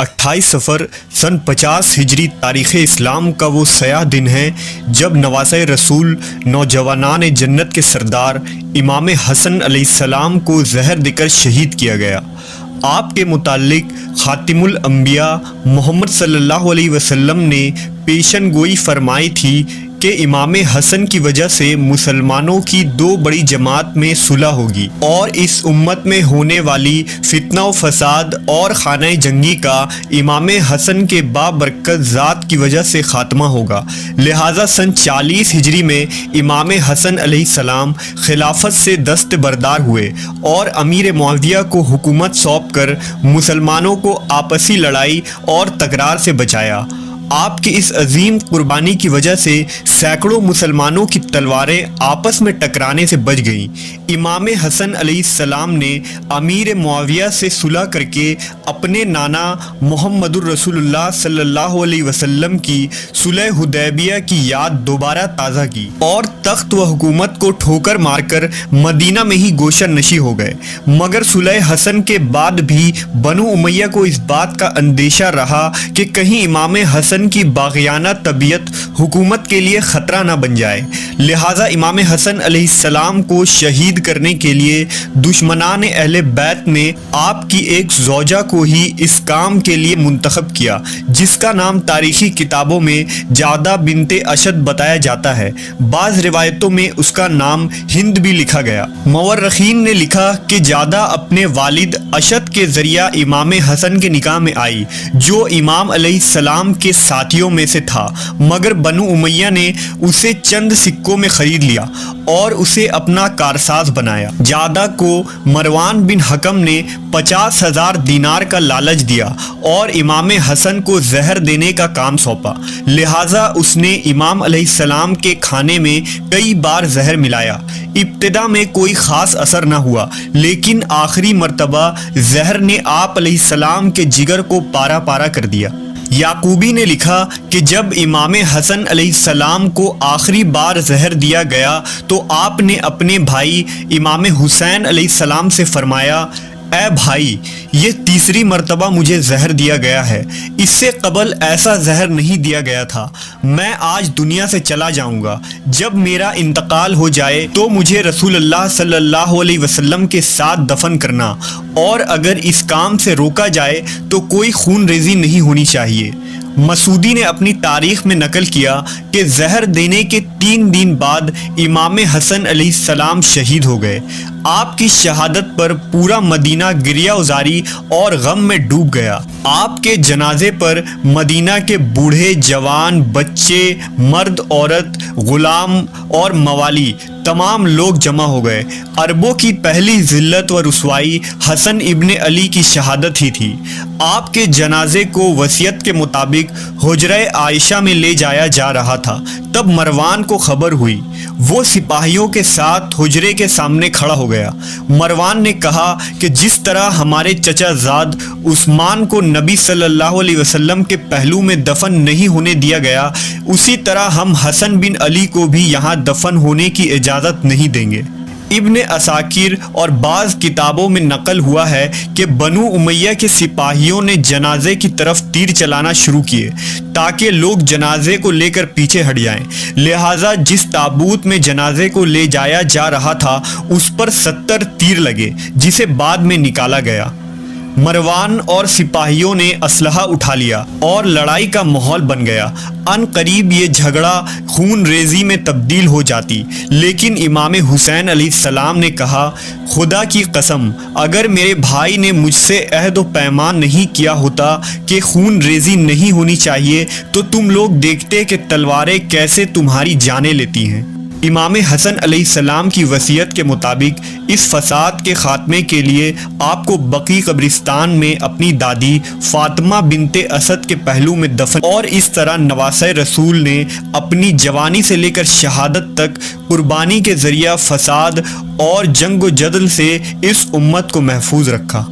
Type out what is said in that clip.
28 सफ़र सन 50 हिजरी तारीख़ इस्लाम का वो सयाह दिन है जब नवासे रसूल नौजवानान जन्नत के सरदार इमाम हसन अलैहिस्सलाम को जहर देकर शहीद किया गया। आपके मुताल्लिक खातिमुल अंबिया मोहम्मद सल्लल्लाहु अलैहि वसल्लम ने पेशन गोई फरमाई थी कि इमाम हसन की वजह से मुसलमानों की दो बड़ी जमात में सुलह होगी और इस उम्मत में होने वाली फितना व फसाद और खाना जंगी का इमाम हसन के बाबरकत ज़ात की वजह से ख़ात्मा होगा। लिहाजा सन 40 हिजरी में इमाम हसन अलैहिस्सलाम खिलाफत से दस्तबरदार हुए और अमीर मुआविया को हुकूमत सौंप कर मुसलमानों को आपसी लड़ाई और तकरार से बचाया। आपकी इस अजीम कुर्बानी की वजह से सैकड़ों मुसलमानों की तलवारें आपस में टकराने से बच गईं। इमाम हसन अलैहिस्सलाम ने अमीर मुआविया से सुलह करके अपने नाना मुहम्मदुर रसूलुल्लाह सल्लल्लाहु अलैहि वसल्लम की सुलह हुदैबिया की याद दोबारा ताज़ा की और तख्त व हुकूमत को ठोकर मारकर मदीना में ही गोशर नशी हो गए। मगर सुलह हसन के बाद भी बनु उमैया को इस बात का अंदेशा रहा कि कहीं इमाम हसन की बाग़ियाना तबीयत हुकूमत के लिए ख़तरा ना बन जाए। लिहाजा इमाम हसन अलैहिस्सलाम को शहीद करने के लिए दुश्मनान अहले बैत ने आपकी एक ज़ौजा को ही इस काम के लिए मुंतखब किया, जिसका नाम तारीख़ी किताबों में जादा बिनते अशद बताया जाता है। बाज़ रिवायतों में उसका नाम हिंद भी लिखा गया। मवर्रखीन ने लिखा कि जादा अपने वालिद अशद के ज़रिया इमाम हसन के निकाह में आई, जो इमाम अलैहिस्सलाम के साथियों में से था, मगर बनु उमैया ने उसे चंद सिक्कों में ख़रीद लिया और उसे अपना कारसाज बनाया। जादा को मरवान बिन हकम ने 50,000 दीनार का लालच दिया और इमाम हसन को जहर देने का काम सौंपा। लिहाजा उसने इमाम अलैहिस्सलाम के खाने में कई बार जहर मिलाया। इब्तिदा में कोई ख़ास असर न हुआ, लेकिन आखिरी मर्तबा जहर ने आप अलैहिस्सलाम के जिगर को पारा पारा कर दिया। याकूबी ने लिखा कि जब इमाम हसन अलैहिस्सलाम को आखिरी बार जहर दिया गया तो आपने अपने भाई इमाम हुसैन अलैहिस्सलाम से फरमाया, ऐ भाई, ये तीसरी मर्तबा मुझे जहर दिया गया है, इससे कबल ऐसा जहर नहीं दिया गया था। मैं आज दुनिया से चला जाऊंगा। जब मेरा इंतकाल हो जाए तो मुझे रसूलुल्लाह सल्लल्लाहु अलैहि वसल्लम के साथ दफन करना, और अगर इस काम से रोका जाए तो कोई खून रेजी नहीं होनी चाहिए। मसूदी ने अपनी तारीख में नकल किया कि जहर देने के 3 दिन बाद इमाम हसन अलैहिस्सलाम शहीद हो गए। आपकी शहादत पर पूरा मदीना गिरिया उजारी और गम में डूब गया। आपके जनाजे पर मदीना के बूढ़े, जवान, बच्चे, मर्द, औरत, गुलाम और मवाली तमाम लोग जमा हो गए। अरबों की पहली जिल्लत व रुसवाई हसन इब्ने अली की शहादत ही थी। आपके जनाजे को वसीयत के मुताबिक हुजरे आयशा में ले जाया जा रहा था। तब मरवान को खबर हुई। वो सिपाहियों के साथ हुजरे के सामने खड़ा हो गया। मरवान ने कहा कि जिस तरह हमारे चचाजाद उस्मान को नबी सल्लल्लाहु अलैहि वसल्लम के पहलू में दफन नहीं होने दिया गया, उसी तरह हम हसन बिन अली को भी यहाँ दफन होने की इजाज़त नहीं देंगे। इब्ने असाकिर और बाज़ किताबों में नकल हुआ है कि बनु उमैया के सिपाहियों ने जनाजे की तरफ तीर चलाना शुरू किए ताकि लोग जनाजे को लेकर पीछे हट जाएं। लिहाजा जिस ताबूत में जनाजे को ले जाया जा रहा था उस पर 70 तीर लगे, जिसे बाद में निकाला गया। मरवान और सिपाहियों ने असलहा उठा लिया और लड़ाई का माहौल बन गया। अन करीब ये झगड़ा खून रेजी में तब्दील हो जाती, लेकिन इमाम हुसैन अलैहिस्सलाम ने कहा, खुदा की कसम, अगर मेरे भाई ने मुझसे अहद व पैमान नहीं किया होता कि खून रेजी नहीं होनी चाहिए तो तुम लोग देखते कि तलवारें कैसे तुम्हारी जानें लेती हैं। इमाम हसन अलैहिस्सलाम की वसीयत के मुताबिक इस फसाद के ख़ात्मे के लिए आपको बकी कब्रिस्तान में अपनी दादी फातिमा बिनते असद के पहलू में दफन, और इस तरह नवासे रसूल ने अपनी जवानी से लेकर शहादत तक कुर्बानी के ज़रिया फसाद और जंग व जदल से इस उम्मत को महफूज रखा।